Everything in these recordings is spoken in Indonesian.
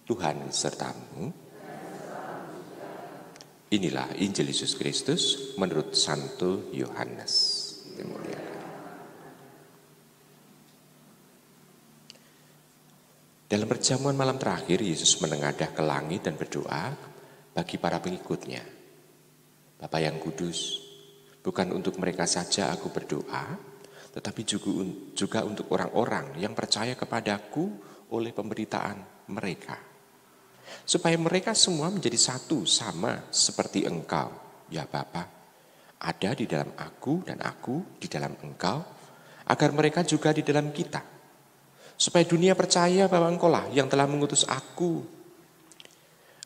Tuhan sertamu. Inilah Injil Yesus Kristus menurut Santo Yohanes. Dimuliakan. Dalam perjamuan malam terakhir, Yesus menengadah ke langit dan berdoa bagi para pengikutnya. Bapa yang kudus, bukan untuk mereka saja aku berdoa, tetapi juga untuk orang-orang yang percaya kepadaku oleh pemberitaan mereka. Supaya mereka semua menjadi satu sama seperti Engkau, ya Bapa, ada di dalam aku dan aku di dalam Engkau, agar mereka juga di dalam kita. Supaya dunia percaya bahwa Engkaulah yang telah mengutus aku.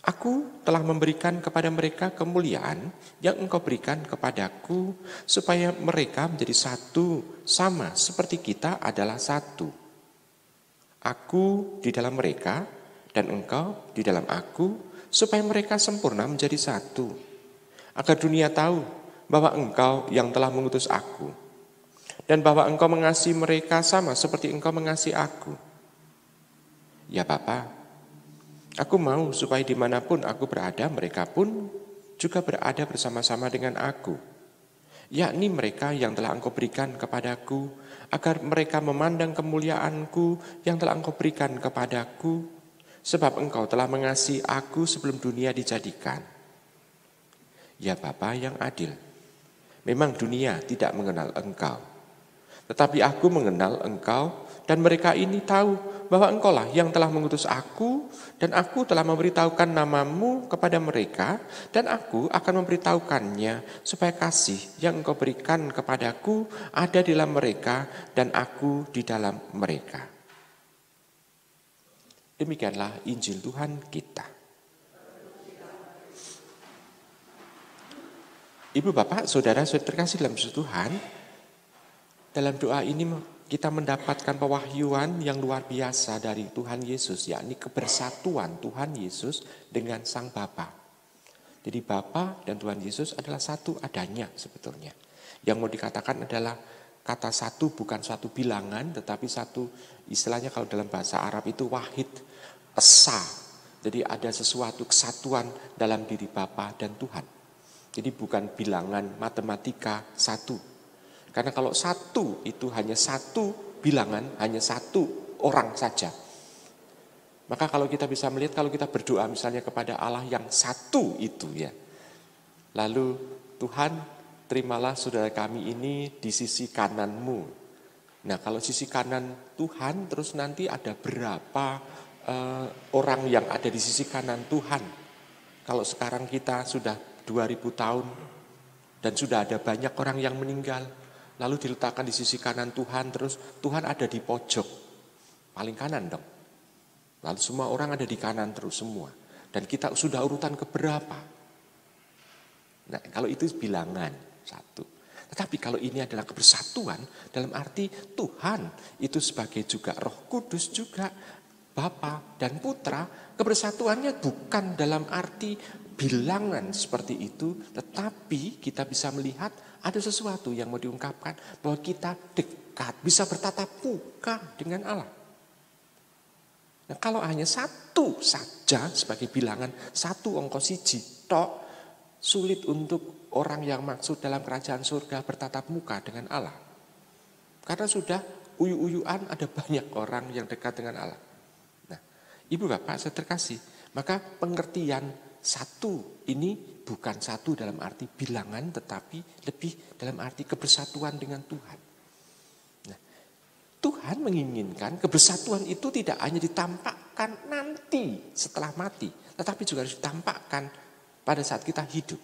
Aku telah memberikan kepada mereka kemuliaan yang Engkau berikan kepadaku, supaya mereka menjadi satu sama seperti kita adalah satu. Aku di dalam mereka dan Engkau di dalam aku, supaya mereka sempurna menjadi satu. Agar dunia tahu bahwa Engkau yang telah mengutus aku, dan bahwa Engkau mengasihi mereka sama seperti Engkau mengasihi aku. Ya Bapa, aku mau supaya dimanapun aku berada, mereka pun juga berada bersama-sama dengan aku. Yakni mereka yang telah Engkau berikan kepadaku, agar mereka memandang kemuliaanku yang telah Engkau berikan kepadaku, sebab Engkau telah mengasihi aku sebelum dunia dijadikan. Ya Bapa yang adil, memang dunia tidak mengenal Engkau, tetapi aku mengenal Engkau, dan mereka ini tahu bahwa Engkaulah yang telah mengutus aku, dan aku telah memberitahukan namamu kepada mereka, dan aku akan memberitahukannya, supaya kasih yang Engkau berikan kepadaku ada di dalam mereka, dan aku di dalam mereka. Demikianlah Injil Tuhan kita. Ibu, Bapak, Saudara, Saudara terkasih dalam Tuhan, dalam doa ini kita mendapatkan pewahyuan yang luar biasa dari Tuhan Yesus, yakni kebersatuan Tuhan Yesus dengan Sang Bapa. Jadi Bapa dan Tuhan Yesus adalah satu adanya sebetulnya. Yang mau dikatakan adalah kata satu bukan suatu bilangan, tetapi satu, istilahnya kalau dalam bahasa Arab itu wahid, esa. Jadi ada sesuatu kesatuan dalam diri Bapa dan Tuhan. Jadi bukan bilangan matematika satu. Karena kalau satu itu hanya satu bilangan, hanya satu orang saja. Maka kalau kita bisa melihat, kalau kita berdoa misalnya kepada Allah yang satu itu ya. Lalu Tuhan, terimalah saudara kami ini di sisi kananmu. Nah kalau sisi kanan Tuhan, terus nanti ada berapa orang yang ada di sisi kanan Tuhan. Kalau sekarang kita sudah 2000 tahun dan sudah ada banyak orang yang meninggal, lalu diletakkan di sisi kanan Tuhan, terus Tuhan ada di pojok paling kanan dong. Lalu semua orang ada di kanan terus semua, dan kita sudah urutan keberapa? Nah kalau itu bilangan satu. Tetapi kalau ini adalah kebersatuan, dalam arti Tuhan itu sebagai juga Roh Kudus juga Bapa dan Putra, kebersatuannya bukan dalam arti bilangan seperti itu, tetapi kita bisa melihat ada sesuatu yang mau diungkapkan bahwa kita dekat, bisa bertatap muka dengan Allah. Nah, kalau hanya satu saja sebagai bilangan, satu ongko siji tok, sulit untuk orang yang maksud dalam kerajaan surga bertatap muka dengan Allah. Karena sudah uyu-uyuan ada banyak orang yang dekat dengan Allah. Ibu Bapak saya terkasih, maka pengertian satu ini bukan satu dalam arti bilangan, tetapi lebih dalam arti kebersatuan dengan Tuhan. Nah, Tuhan menginginkan kebersatuan itu tidak hanya ditampakkan nanti setelah mati, tetapi juga harus ditampakkan pada saat kita hidup.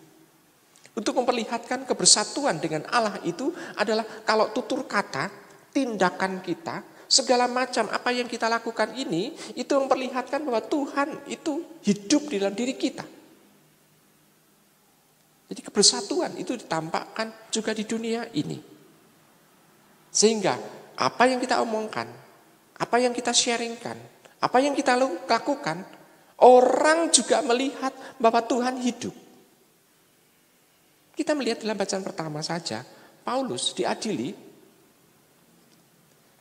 Untuk memperlihatkan kebersatuan dengan Allah itu adalah kalau tutur kata, tindakan kita, segala macam apa yang kita lakukan ini, itu memperlihatkan bahwa Tuhan itu hidup di dalam diri kita. Jadi kebersatuan itu ditampakkan juga di dunia ini. Sehingga apa yang kita omongkan, apa yang kita sharingkan, apa yang kita lakukan, orang juga melihat bahwa Tuhan hidup. Kita melihat dalam bacaan pertama saja, Paulus diadili.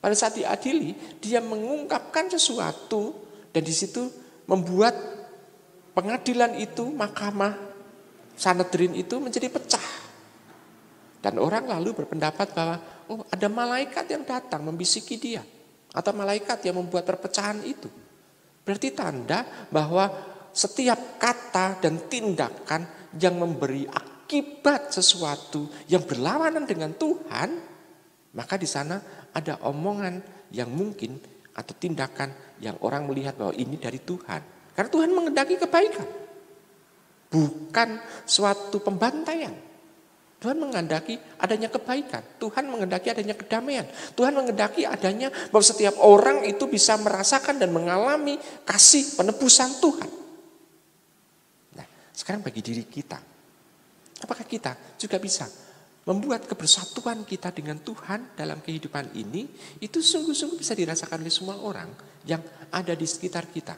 Pada saat diadili, dia mengungkapkan sesuatu dan di situ membuat pengadilan itu, mahkamah Sanhedrin itu menjadi pecah. Dan orang lalu berpendapat bahwa ada malaikat yang datang membisiki dia. Atau malaikat yang membuat perpecahan itu. Berarti tanda bahwa setiap kata dan tindakan yang memberi akibat sesuatu yang berlawanan dengan Tuhan, maka di sana ada omongan yang mungkin atau tindakan yang orang melihat bahwa ini dari Tuhan. Karena Tuhan menghendaki kebaikan. Bukan suatu pembantaian. Tuhan menghendaki adanya kebaikan. Tuhan menghendaki adanya kedamaian. Tuhan menghendaki adanya bahwa setiap orang itu bisa merasakan dan mengalami kasih penebusan Tuhan. Nah, sekarang bagi diri kita, apakah kita juga bisa membuat kebersatuan kita dengan Tuhan dalam kehidupan ini, itu sungguh-sungguh bisa dirasakan oleh semua orang yang ada di sekitar kita.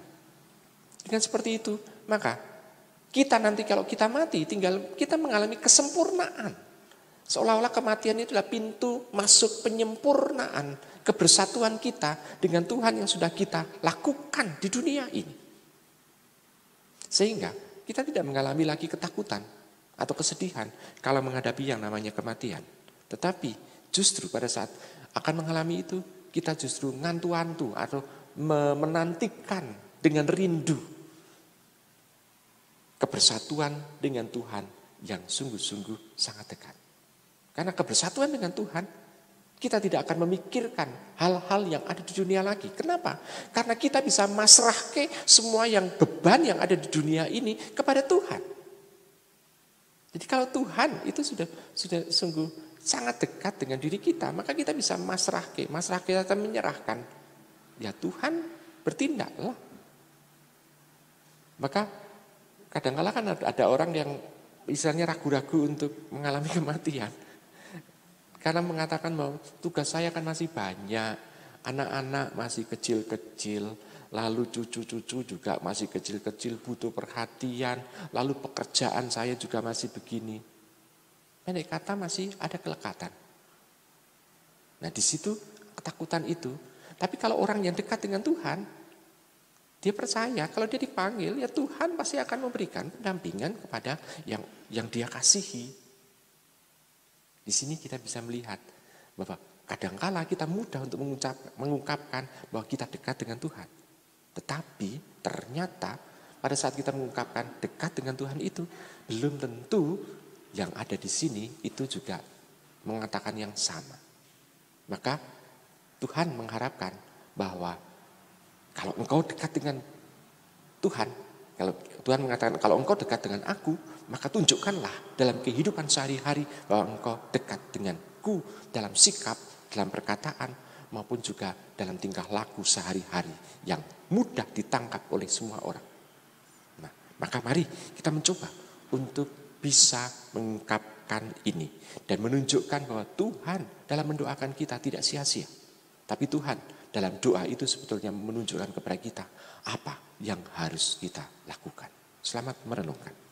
Dengan seperti itu, maka kita nanti kalau kita mati, tinggal kita mengalami kesempurnaan. Seolah-olah kematian itu adalah pintu masuk penyempurnaan kebersatuan kita dengan Tuhan yang sudah kita lakukan di dunia ini. Sehingga kita tidak mengalami lagi ketakutan atau kesedihan kalau menghadapi yang namanya kematian. Tetapi justru pada saat akan mengalami itu, kita justru ngantu-antu atau menantikan dengan rindu kebersatuan dengan Tuhan yang sungguh-sungguh sangat dekat. Karena kebersatuan dengan Tuhan, kita tidak akan memikirkan hal-hal yang ada di dunia lagi. Kenapa? Karena kita bisa masrahke semua yang beban yang ada di dunia ini kepada Tuhan. Jadi kalau Tuhan itu sudah sungguh sangat dekat dengan diri kita, maka kita bisa masrahke atau menyerahkan. Ya Tuhan bertindaklah. Maka kadang-kala kan ada orang yang misalnya ragu-ragu untuk mengalami kematian. Karena mengatakan bahwa tugas saya kan masih banyak. Anak-anak masih kecil-kecil. Lalu cucu-cucu juga masih kecil-kecil butuh perhatian. Lalu pekerjaan saya juga masih begini. Pendek kata masih ada kelekatan. Nah di situ ketakutan itu. Tapi kalau orang yang dekat dengan Tuhan, dia percaya kalau dia dipanggil, ya Tuhan pasti akan memberikan pendampingan kepada yang dia kasihi. Di sini kita bisa melihat bahwa kadangkala kita mudah untuk mengungkapkan bahwa kita dekat dengan Tuhan. Tetapi ternyata pada saat kita mengungkapkan dekat dengan Tuhan itu, belum tentu yang ada di sini itu juga mengatakan yang sama. Maka Tuhan mengharapkan bahwa kalau engkau dekat dengan Tuhan, kalau Tuhan mengatakan kalau engkau dekat dengan aku, maka tunjukkanlah dalam kehidupan sehari-hari bahwa engkau dekat denganku dalam sikap, dalam perkataan, maupun juga dalam tingkah laku sehari-hari yang mudah ditangkap oleh semua orang. Nah, maka mari kita mencoba untuk bisa mengungkapkan ini dan menunjukkan bahwa Tuhan dalam mendoakan kita tidak sia-sia. Tapi Tuhan dalam doa itu sebetulnya menunjukkan kepada kita apa yang harus kita lakukan. Selamat merenungkan.